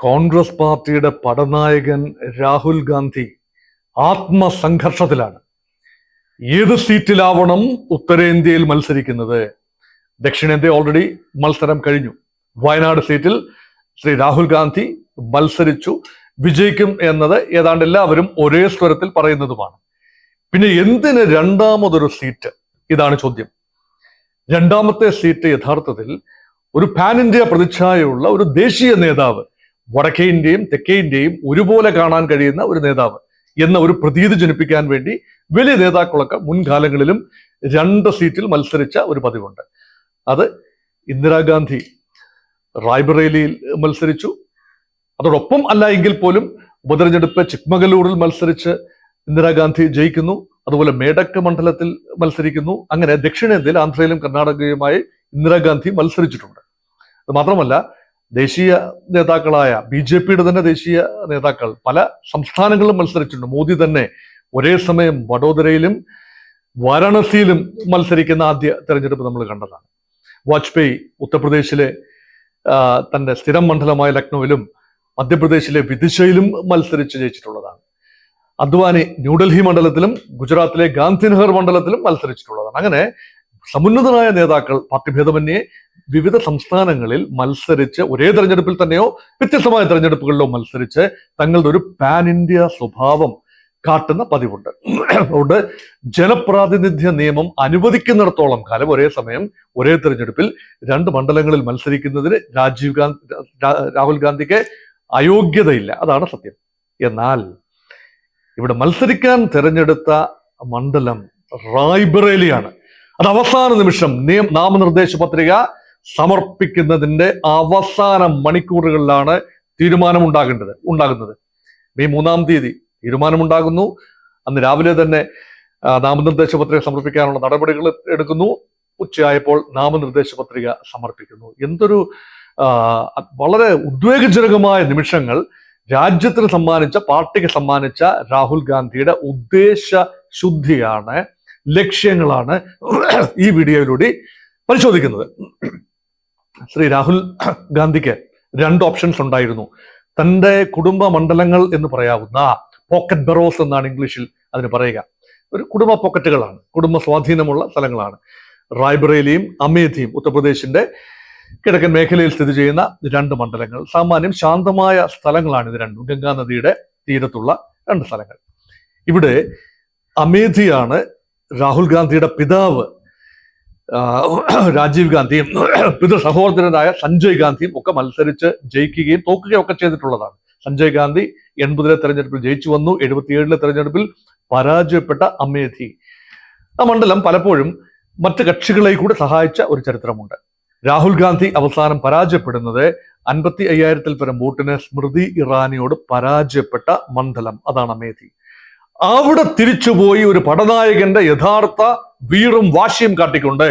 കോൺഗ്രസ് പാർട്ടിയുടെ പടനായകൻ രാഹുൽ ഗാന്ധി ആത്മസംഘർഷത്തിലാണ്. ഏത് സീറ്റിലാവണം ഉത്തരേന്ത്യയിൽ മത്സരിക്കുന്നത്? ദക്ഷിണേന്ത്യ ഓൾറെഡി മത്സരം കഴിഞ്ഞു. വയനാട് സീറ്റിൽ ശ്രീ രാഹുൽ ഗാന്ധി മത്സരിച്ചു, വിജയിക്കും എന്നത് ഏതാണ്ട് എല്ലാവരും ഒരേ സ്വരത്തിൽ പറയുന്നതുമാണ്. പിന്നെ എന്തിന് രണ്ടാമതൊരു സീറ്റ്? ഇതാണ് ചോദ്യം. രണ്ടാമത്തെ സീറ്റ് യഥാർത്ഥത്തിൽ ഒരു പാൻ ഇന്ത്യ പ്രതിച്ഛായയുള്ള ഒരു ദേശീയ നേതാവ്, വടക്കേ ഇന്ത്യയും തെക്കേ ഇന്ത്യയും ഒരുപോലെ കാണാൻ കഴിയുന്ന ഒരു നേതാവ് എന്ന ഒരു പ്രതീതി ജനിപ്പിക്കാൻ വേണ്ടി വലിയ നേതാക്കളൊക്കെ മുൻകാലങ്ങളിലും 2 സീറ്റിൽ മത്സരിച്ച ഒരു പതിവുണ്ട്. അത് ഇന്ദിരാഗാന്ധി റായ്ബറേലിയിൽ മത്സരിച്ചു. അതോടൊപ്പം അല്ല എങ്കിൽ പോലും ഉപതെരഞ്ഞെടുപ്പ് ചിക്മഗലൂരിൽ മത്സരിച്ച് ഇന്ദിരാഗാന്ധി ജയിക്കുന്നു. അതുപോലെ മേഡക്ക് മണ്ഡലത്തിൽ മത്സരിക്കുന്നു. അങ്ങനെ ദക്ഷിണേന്ത്യയിൽ ആന്ധ്രയിലും കർണാടകയുമായി ഇന്ദിരാഗാന്ധി മത്സരിച്ചിട്ടുണ്ട്. അത് മാത്രമല്ല, ദേശീയ നേതാക്കളായ BJPയുടെ തന്നെ ദേശീയ നേതാക്കൾ പല സംസ്ഥാനങ്ങളിലും മത്സരിച്ചിട്ടുണ്ട്. മോദി തന്നെ ഒരേ സമയം വഡോദരയിലും വാരാണസിയിലും മത്സരിക്കുന്ന ആദ്യ തെരഞ്ഞെടുപ്പ് നമ്മൾ കണ്ടതാണ്. വാജ്പേയി ഉത്തർപ്രദേശിലെ തന്റെ സ്ഥിരം മണ്ഡലമായ ലക്നൌവിലും മധ്യപ്രദേശിലെ വിദിശയിലും മത്സരിച്ച് ജയിച്ചിട്ടുള്ളതാണ്. അദ്വാനി ന്യൂഡൽഹി മണ്ഡലത്തിലും ഗുജറാത്തിലെ ഗാന്ധിനഗർ മണ്ഡലത്തിലും മത്സരിച്ചിട്ടുള്ളതാണ്. അങ്ങനെ സമുന്നതരായ നേതാക്കൾ പാർട്ടി ഭേദമന്യേ വിവിധ സംസ്ഥാനങ്ങളിൽ മത്സരിച്ച് ഒരേ തെരഞ്ഞെടുപ്പിൽ തന്നെയോ വ്യത്യസ്തമായ തെരഞ്ഞെടുപ്പുകളിലോ മത്സരിച്ച് തങ്ങളുടെ ഒരു പാൻ ഇന്ത്യ സ്വഭാവം കാട്ടുന്ന പതിവുണ്ട്. അതുകൊണ്ട് ജനപ്രാതിനിധ്യ നിയമം അനുവദിക്കുന്നിടത്തോളം കാലം ഒരേ സമയം ഒരേ തെരഞ്ഞെടുപ്പിൽ 2 മണ്ഡലങ്ങളിൽ മത്സരിക്കുന്നതിന് രാഹുൽ ഗാന്ധിക്ക് അയോഗ്യതയില്ല. അതാണ് സത്യം. എന്നാൽ ഇവിടെ മത്സരിക്കാൻ തിരഞ്ഞെടുത്ത മണ്ഡലം റായ്ബറേലിയാണ്. അത് അവസാന നിമിഷം നാമനിർദ്ദേശ പത്രിക സമർപ്പിക്കുന്നതിന്റെ അവസാന മണിക്കൂറുകളിലാണ് ഉണ്ടാകുന്നത്. മെയ് 3-ാം തീയതി തീരുമാനമുണ്ടാകുന്നു. അന്ന് രാവിലെ തന്നെ നാമനിർദ്ദേശ പത്രിക സമർപ്പിക്കാനുള്ള നടപടികൾ എടുക്കുന്നു. ഉച്ചയായപ്പോൾ നാമനിർദ്ദേശ പത്രിക സമർപ്പിക്കുന്നു. എന്തൊരു വളരെ ഉദ്വേഗജനകമായ നിമിഷങ്ങൾ രാജ്യത്തിന് സമ്മാനിച്ച, പാർട്ടിക്ക് സമ്മാനിച്ച രാഹുൽ ഗാന്ധിയുടെ ഉദ്ദേശ ശുദ്ധിയാണ്, ലക്ഷ്യങ്ങളാണ് ഈ വീഡിയോയിലൂടെ പരിശോധിക്കുന്നത്. ശ്രീ രാഹുൽ ഗാന്ധിക്ക് 2 ഓപ്ഷൻസ് ഉണ്ടായിരുന്നു. തന്റെ കുടുംബ മണ്ഡലങ്ങൾ എന്ന് പറയാവുന്ന പോക്കറ്റ് ബറോസ് എന്നാണ് ഇംഗ്ലീഷിൽ അതിന് പറയുക. ഒരു കുടുംബ പോക്കറ്റുകളാണ്, കുടുംബ സ്വാധീനമുള്ള സ്ഥലങ്ങളാണ്. റായ്ബറേലിയും അമേഠിയും ഉത്തർപ്രദേശിന്റെ കിഴക്കൻ മേഖലയിൽ സ്ഥിതി ചെയ്യുന്ന 2 മണ്ഡലങ്ങൾ. സാമാന്യം ശാന്തമായ സ്ഥലങ്ങളാണ് ഇത് രണ്ടും, ഗംഗാ നദിയുടെ തീരത്തുള്ള 2 സ്ഥലങ്ങൾ. ഇവിടെ അമേഠിയാണ് രാഹുൽ ഗാന്ധിയുടെ പിതാവ് രാജീവ് ഗാന്ധിയും പിതൃ സഹോദരനായ സഞ്ജയ് ഗാന്ധിയും ഒക്കെ മത്സരിച്ച് ജയിക്കുകയും തോക്കുകയും ഒക്കെ ചെയ്തിട്ടുള്ളതാണ്. സഞ്ജയ് ഗാന്ധി 80-ലെ തെരഞ്ഞെടുപ്പിൽ ജയിച്ചു വന്നു. 77-ലെ തെരഞ്ഞെടുപ്പിൽ പരാജയപ്പെട്ട അമേഠി, ആ മണ്ഡലം പലപ്പോഴും മറ്റ് കക്ഷികളെ കൂടെ സഹായിച്ച ഒരു ചരിത്രമുണ്ട്. രാഹുൽ ഗാന്ധി അവസാനം പരാജയപ്പെടുന്നത് 55,000-ൽ പരം വോട്ടിന് സ്മൃതി ഇറാനിയോട് പരാജയപ്പെട്ട മണ്ഡലം, അതാണ് അമേഠി. അവിടെ തിരിച്ചുപോയി ഒരു പടനായകന്റെ യഥാർത്ഥ വീറും വാശിയും കാട്ടിക്കൊണ്ട്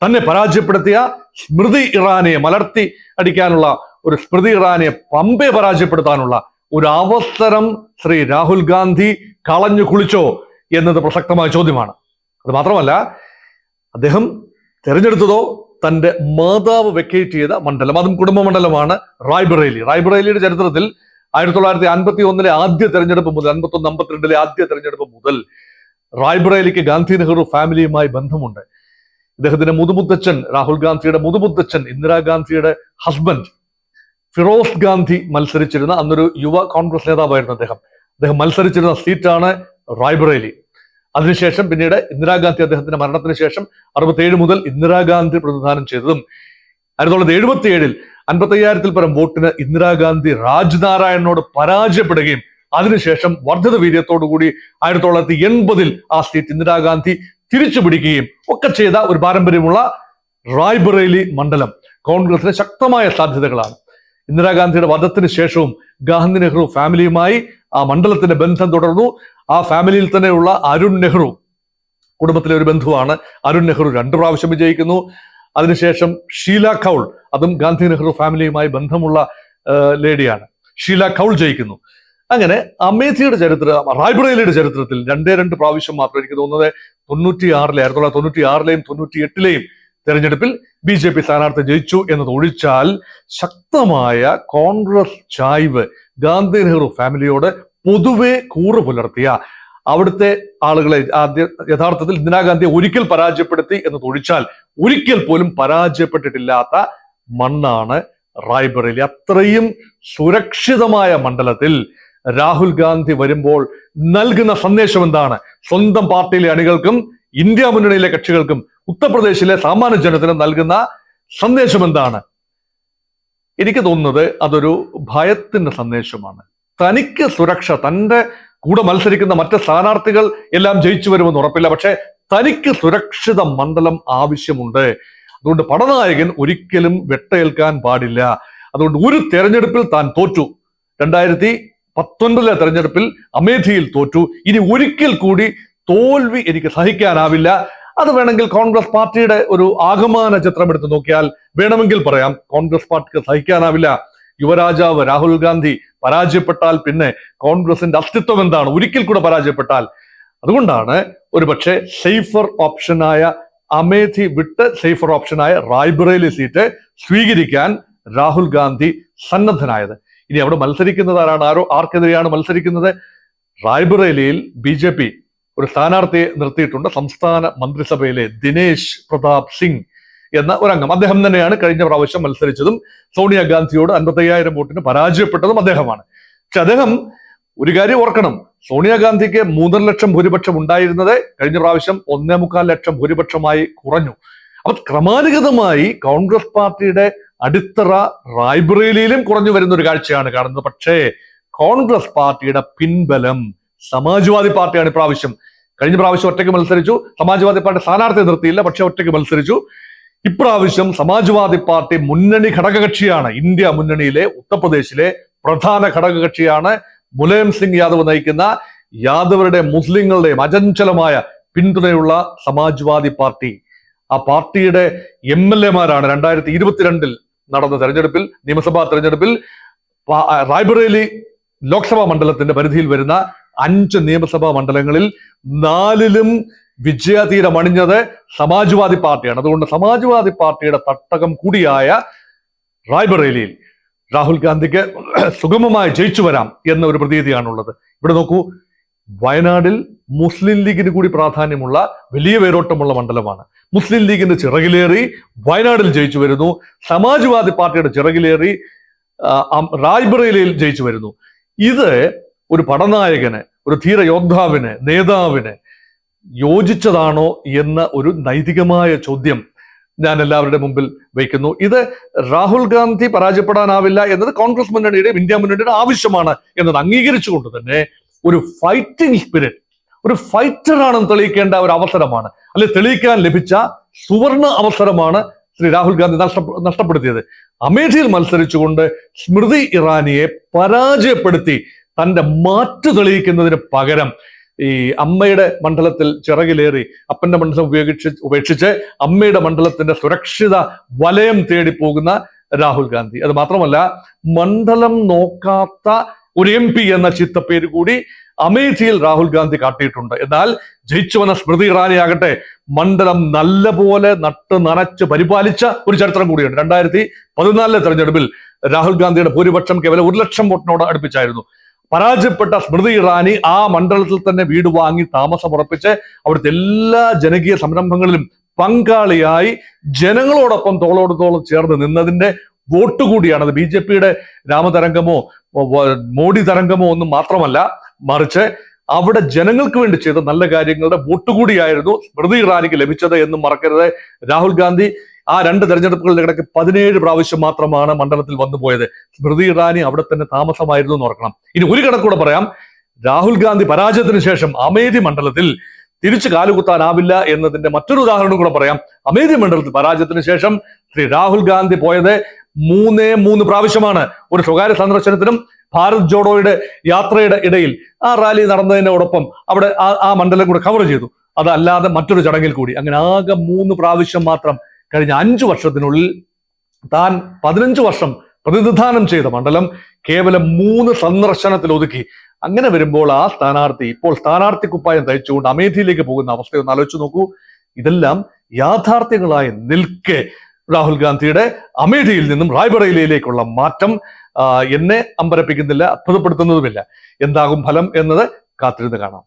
തന്നെ പരാജയപ്പെടുത്തിയ സ്മൃതി ഇറാനിയെ മലർത്തി അടിക്കാനുള്ള, ഒരു സ്മൃതി ഇറാനിയെ പമ്പെ പരാജയപ്പെടുത്താനുള്ള ഒരു അവസരം ശ്രീ രാഹുൽ ഗാന്ധി കളഞ്ഞു കുളിച്ചോ എന്നത് പ്രസക്തമായ ചോദ്യമാണ്. അത് മാത്രമല്ല, അദ്ദേഹം തെരഞ്ഞെടുത്തതോ തന്റെ മാതാവ് വെക്കേറ്റ് ചെയ്ത മണ്ഡലം, അതും കുടുംബ മണ്ഡലമാണ് റായ്ബറേലി. റായ്ബറേലിയുടെ ചരിത്രത്തിൽ 1951-ലെ ആദ്യ തെരഞ്ഞെടുപ്പ് മുതൽ 51-52-ലെ ആദ്യ തെരഞ്ഞെടുപ്പ് മുതൽ റായ്ബറേലിക്ക് ഗാന്ധി നെഹ്റു ഫാമിലിയുമായി ബന്ധമുണ്ട്. ഇദ്ദേഹത്തിന്റെ മുതുമുത്തച്ഛൻ, രാഹുൽ ഗാന്ധിയുടെ മുതുമുത്തച്ഛൻ, ഇന്ദിരാഗാന്ധിയുടെ ഹസ്ബൻഡ് ഫിറോസ് ഗാന്ധി മത്സരിച്ചിരുന്ന, അന്നൊരു യുവ കോൺഗ്രസ് നേതാവായിരുന്നു അദ്ദേഹം മത്സരിച്ചിരുന്ന സീറ്റാണ് റായ്ബറേലി. അതിനുശേഷം പിന്നീട് ഇന്ദിരാഗാന്ധി അദ്ദേഹത്തിന്റെ മരണത്തിന് ശേഷം 67 മുതൽ ഇന്ദിരാഗാന്ധി പ്രതിനിധാനം ചെയ്തതും 1977-ൽ 55,000-ൽ പരം വോട്ടിന് ഇന്ദിരാഗാന്ധി രാജ്നാരായണനോട് പരാജയപ്പെടുകയും അതിനുശേഷം വർദ്ധിത വീര്യത്തോടുകൂടി 1980-ൽ ആ സീറ്റ് ഇന്ദിരാഗാന്ധി തിരിച്ചു പിടിക്കുകയും ഒക്കെ ചെയ്ത ഒരു പാരമ്പര്യമുള്ള റായ്ബറേലി മണ്ഡലം കോൺഗ്രസിന് ശക്തമായ സാധ്യതകളാണ്. ഇന്ദിരാഗാന്ധിയുടെ വധത്തിന് ശേഷവും ഗാന്ധി നെഹ്റു ഫാമിലിയുമായി ആ മണ്ഡലത്തിന്റെ ബന്ധം തുടർന്നു. ആ ഫാമിലിയിൽ തന്നെയുള്ള അരുൺ നെഹ്റു, കുടുംബത്തിലെ ഒരു ബന്ധുവാണ് അരുൺ നെഹ്റു, 2 പ്രാവശ്യം വിജയിക്കുന്നു. അതിനുശേഷം ഷീല കൗൾ, അതും ഗാന്ധി നെഹ്റു ഫാമിലിയുമായി ബന്ധമുള്ള ലേഡിയാണ്, ഷീല കൗൾ ജയിക്കുന്നു. അങ്ങനെ അമേഠിയുടെ റായ്ബറേലിയുടെ ചരിത്രത്തിൽ 2 പ്രാവശ്യം മാത്രം, എനിക്ക് തോന്നുന്നത് 1996-ലെയും 98-ലെയും തെരഞ്ഞെടുപ്പിൽ BJP സ്ഥാനാർത്ഥി ജയിച്ചു എന്നത് ഒഴിച്ചാൽ ശക്തമായ കോൺഗ്രസ് ചായ്വ് ഗാന്ധി നെഹ്റു ഫാമിലിയോട് പൊതുവെ കൂറ് പുലർത്തിയ അവിടുത്തെ ആളുകളെ യഥാർത്ഥത്തിൽ ഇന്ദിരാഗാന്ധിയെ ഒരിക്കൽ പരാജയപ്പെടുത്തി എന്നത് ഒഴിച്ചാൽ ഒരിക്കൽ പോലും പരാജയപ്പെട്ടിട്ടില്ലാത്ത മണ്ണാണ് റായ്ബറേലി. അത്രയും സുരക്ഷിതമായ മണ്ഡലത്തിൽ രാഹുൽ ഗാന്ധി വരുമ്പോൾ നൽകുന്ന സന്ദേശം എന്താണ്? സ്വന്തം പാർട്ടിയിലെ അണികൾക്കും ഇന്ത്യ മുന്നണിയിലെ കക്ഷികൾക്കും ഉത്തർപ്രദേശിലെ സാമാന്യ ജനത്തിനും നൽകുന്ന സന്ദേശം എന്താണ്? എനിക്ക് തോന്നുന്നത് അതൊരു ഭയത്തിന്റെ സന്ദേശമാണ്. തനിക്ക് സുരക്ഷ, തന്റെ കൂടെ മത്സരിക്കുന്ന മറ്റ് സ്ഥാനാർത്ഥികൾ എല്ലാം ജയിച്ചു വരുമെന്ന് ഉറപ്പില്ല, പക്ഷെ തനിക്ക് സുരക്ഷിത മണ്ഡലം ആവശ്യമുണ്ട്. അതുകൊണ്ട് പടനായകൻ ഒരിക്കലും വെട്ടേൽക്കാൻ പാടില്ല. അതുകൊണ്ട് ഒരു തെരഞ്ഞെടുപ്പിൽ താൻ തോറ്റു, 2019 തെരഞ്ഞെടുപ്പിൽ അമേഠിയിൽ തോറ്റു. ഇനി ഒരിക്കൽ കൂടി തോൽവി എനിക്ക് സഹിക്കാനാവില്ല. അത് വേണമെങ്കിൽ കോൺഗ്രസ് പാർട്ടിയുടെ ഒരു ആകമാന ചിത്രം എടുത്ത് നോക്കിയാൽ വേണമെങ്കിൽ പറയാം കോൺഗ്രസ് പാർട്ടിക്ക് സഹിക്കാനാവില്ല. യുവരാജാവ് രാഹുൽ ഗാന്ധി പരാജയപ്പെട്ടാൽ പിന്നെ കോൺഗ്രസിന്റെ അസ്തിത്വം എന്താണ്? ഒരിക്കൽ കൂടെ പരാജയപ്പെട്ടാൽ. അതുകൊണ്ടാണ് ഒരു പക്ഷേ സേഫർ ഓപ്ഷനായ അമേഠി വിട്ട് സേഫർ ഓപ്ഷനായ റായ്ബറേലി സീറ്റ് സ്വീകരിക്കാൻ രാഹുൽ ഗാന്ധി സന്നദ്ധനായത്. ഇനി അവിടെ മത്സരിക്കുന്നത് ആരാണ്? ആർക്കെതിരെയാണ് മത്സരിക്കുന്നത്? റായ്ബറേലിയിൽ BJP ഒരു സ്ഥാനാർത്ഥിയെ നിർത്തിയിട്ടുണ്ട്. സംസ്ഥാന മന്ത്രിസഭയിലെ ദിനേശ് പ്രതാപ് സിംഗ് എന്ന ഒരംഗം. അദ്ദേഹം തന്നെയാണ് കഴിഞ്ഞ പ്രാവശ്യം മത്സരിച്ചതും സോണിയാഗാന്ധിയോട് 55,000 വോട്ടിന് പരാജയപ്പെട്ടതും അദ്ദേഹമാണ്. പക്ഷെ അദ്ദേഹം ഒരു കാര്യം ഓർക്കണം, സോണിയാഗാന്ധിക്ക് 3.5 ലക്ഷം ഭൂരിപക്ഷം ഉണ്ടായിരുന്നത് കഴിഞ്ഞ പ്രാവശ്യം 1.25 ലക്ഷം ഭൂരിപക്ഷമായി കുറഞ്ഞു. അപ്പൊ ക്രമാനുഗതമായി കോൺഗ്രസ് പാർട്ടിയുടെ അടിത്തറ റായ്ബറേലിയിലും കുറഞ്ഞു വരുന്ന ഒരു കാഴ്ചയാണ് കാണുന്നത്. പക്ഷേ കോൺഗ്രസ് പാർട്ടിയുടെ പിൻബലം സമാജ്വാദി പാർട്ടിയാണ് ഇപ്രാവശ്യം. കഴിഞ്ഞ പ്രാവശ്യം ഒറ്റയ്ക്ക് മത്സരിച്ചു, സമാജ്വാദി പാർട്ടി സ്ഥാനാർത്ഥിയെ നിർത്തിയില്ല, പക്ഷെ ഒറ്റയ്ക്ക് മത്സരിച്ചു. ഇപ്രാവശ്യം സമാജ്വാദി പാർട്ടി മുന്നണി ഘടകകക്ഷിയാണ്. ഇന്ത്യ മുന്നണിയിലെ ഉത്തർപ്രദേശിലെ പ്രധാന ഘടകകക്ഷിയാണ്. മുലായം സിംഗ് യാദവ് നയിക്കുന്ന യാദവരുടെ മുസ്ലിങ്ങളുടെയും അചഞ്ചലമായ പിന്തുണയുള്ള സമാജ്വാദി പാർട്ടി. ആ പാർട്ടിയുടെ MLA-മാരാണ് 2022 നടന്ന തെരഞ്ഞെടുപ്പിൽ, നിയമസഭാ തെരഞ്ഞെടുപ്പിൽ റായ്ബറേലി ലോക്സഭാ മണ്ഡലത്തിന്റെ പരിധിയിൽ വരുന്ന 5 നിയമസഭാ മണ്ഡലങ്ങളിൽ 4ലും വിജയതീരം അണിഞ്ഞത് സമാജ്വാദി പാർട്ടിയാണ്. അതുകൊണ്ട് സമാജ്വാദി പാർട്ടിയുടെ തട്ടകം കൂടിയായ റായ്ബറേലിയിൽ രാഹുൽ ഗാന്ധിക്ക് സുഗമമായി ജയിച്ചു വരാം എന്ന ഒരു പ്രതീതിയാണുള്ളത്. ഇവിടെ നോക്കൂ, വയനാടിൽ മുസ്ലിം ലീഗിന് കൂടി പ്രാധാന്യമുള്ള വലിയ വേരോട്ടമുള്ള മണ്ഡലമാണ്. മുസ്ലിം ലീഗിന്റെ ചിറകിലേറി വയനാടിൽ ജയിച്ചു വരുന്നു. സമാജ്വാദി പാർട്ടിയുടെ ചിറകിലേറി റായ്ബറേലിയിൽ ജയിച്ചു വരുന്നു. ഇത് ഒരു പടനായകന്, ഒരു ധീര യോദ്ധാവിന്, നേതാവിന് യോജിച്ചതാണോ എന്ന ഒരു നൈതികമായ ചോദ്യം ഞാൻ എല്ലാവരുടെ മുമ്പിൽ വയ്ക്കുന്നു. ഇത് രാഹുൽ ഗാന്ധി പരാജയപ്പെടാനാവില്ല എന്നത് കോൺഗ്രസ് മുന്നണിയുടെയും ഇന്ത്യ മുന്നണിയുടെ ആവശ്യമാണ് എന്നത് അംഗീകരിച്ചുകൊണ്ട് തന്നെ ഒരു ഫൈറ്റിംഗ് സ്പിരിറ്റ്, ഒരു ഫൈറ്ററാണെന്ന് തെളിയിക്കേണ്ട ഒരു അവസരമാണ്, അല്ലെ തെളിയിക്കാൻ ലഭിച്ച സുവർണ അവസരമാണ് ശ്രീ രാഹുൽ ഗാന്ധി നഷ്ടപ്പെടുത്തിയത്. അമേഠിയിൽ മത്സരിച്ചുകൊണ്ട് സ്മൃതി ഇറാനിയെ പരാജയപ്പെടുത്തി തന്റെ മാറ്റു തെളിയിക്കുന്നതിന് പകരം ഈ അമ്മയുടെ മണ്ഡലത്തിൽ ചിറകിലേറി അപ്പന്റെ മണ്ഡലം ഉപേക്ഷിച്ച് അമ്മയുടെ മണ്ഡലത്തിന്റെ സുരക്ഷിത വലയം തേടി പോകുന്ന രാഹുൽ ഗാന്ധി. അത് മാത്രമല്ല, മണ്ഡലം നോക്കാത്ത ഒരു MP എന്ന ചിത്തപ്പേര് കൂടി അമേഠിയിൽ രാഹുൽ ഗാന്ധി കാട്ടിയിട്ടുണ്ട്. എന്നാൽ ജയിച്ചു വന്ന സ്മൃതി ഇറാനി ആകട്ടെ മണ്ഡലം നല്ലപോലെ നട്ട് നനച്ച് പരിപാലിച്ച ഒരു ചരിത്രം കൂടിയുണ്ട്. 2014 തെരഞ്ഞെടുപ്പിൽ രാഹുൽ ഗാന്ധിയുടെ ഭൂരിപക്ഷം കേവലം 1 ലക്ഷം വോട്ടിനോട് അടുപ്പിച്ചായിരുന്നു. പരാജയപ്പെട്ട സ്മൃതി ഇറാനി ആ മണ്ഡലത്തിൽ തന്നെ വീട് വാങ്ങി താമസമുറപ്പിച്ച് അവിടുത്തെ എല്ലാ ജനകീയ സംരംഭങ്ങളിലും പങ്കാളിയായി ജനങ്ങളോടൊപ്പം തോളോട് തോളം ചേർന്ന് നിന്നതിന്റെ വോട്ട് കൂടിയാണ്. അത് BJP-യുടെ രാമതരംഗമോ മോഡി തരംഗമോ ഒന്നും മാത്രമല്ല, മറിച്ച് അവിടെ ജനങ്ങൾക്ക് വേണ്ടി ചെയ്ത നല്ല കാര്യങ്ങളുടെ വോട്ട് കൂടിയായിരുന്നു സ്മൃതി ഇറാനിക്ക് ലഭിച്ചത് എന്നും മറക്കരുത്. രാഹുൽ ഗാന്ധി ആ 2 തെരഞ്ഞെടുപ്പുകളുടെ ഇടയ്ക്ക് 17 പ്രാവശ്യം മാത്രമാണ് മണ്ഡലത്തിൽ വന്നുപോയത്. സ്മൃതി ഇറാനി അവിടെ തന്നെ താമസമായിരുന്നു എന്ന് ഓർക്കണം. ഇനി ഒരു കണക്കൂടെ പറയാം, രാഹുൽ ഗാന്ധി പരാജയത്തിന് ശേഷം അമേഠി മണ്ഡലത്തിൽ തിരിച്ചു കാലുകുത്താനാവില്ല എന്നതിന്റെ മറ്റൊരു ഉദാഹരണം കൂടെ പറയാം. അമേഠി മണ്ഡലത്തിൽ പരാജയത്തിന് ശേഷം ശ്രീ രാഹുൽ ഗാന്ധി പോയത് 3 പ്രാവശ്യമാണ്. ഒരു സ്വകാര്യ സന്ദർശനത്തിനും ഭാരത് ജോഡോയുടെ യാത്രയുടെ ഇടയിൽ ആ റാലി നടന്നതിനോടൊപ്പം അവിടെ ആ മണ്ഡലം കൂടെ കവർ ചെയ്തു. അതല്ലാതെ മറ്റൊരു ചടങ്ങിൽ കൂടി. അങ്ങനെ ആകെ 3 പ്രാവശ്യം മാത്രം കഴിഞ്ഞ 5 വർഷത്തിനുള്ളിൽ താൻ 15 വർഷം പ്രതിനിധാനം ചെയ്ത മണ്ഡലം കേവലം 3 സന്ദർശനത്തിൽ ഒതുക്കി. അങ്ങനെ വരുമ്പോൾ ആ സ്ഥാനാർത്ഥി ഇപ്പോൾ സ്ഥാനാർത്ഥി കുപ്പായം തയ്ച്ചുകൊണ്ട് അമേഠിയിലേക്ക് പോകുന്ന അവസ്ഥയൊന്ന് ആലോചിച്ച് നോക്കൂ. ഇതെല്ലാം യാഥാർത്ഥ്യങ്ങളായി നിൽക്കെ രാഹുൽ ഗാന്ധിയുടെ അമേഠിയിൽ നിന്നും റായ്ബറേലിയിലേക്കുള്ള മാറ്റം എന്നെ അമ്പരപ്പിക്കുന്നില്ല, അത്ഭുതപ്പെടുത്തുന്നതുമില്ല. എന്താകും ഫലം എന്നത് കാത്തിരുന്ന് കാണാം.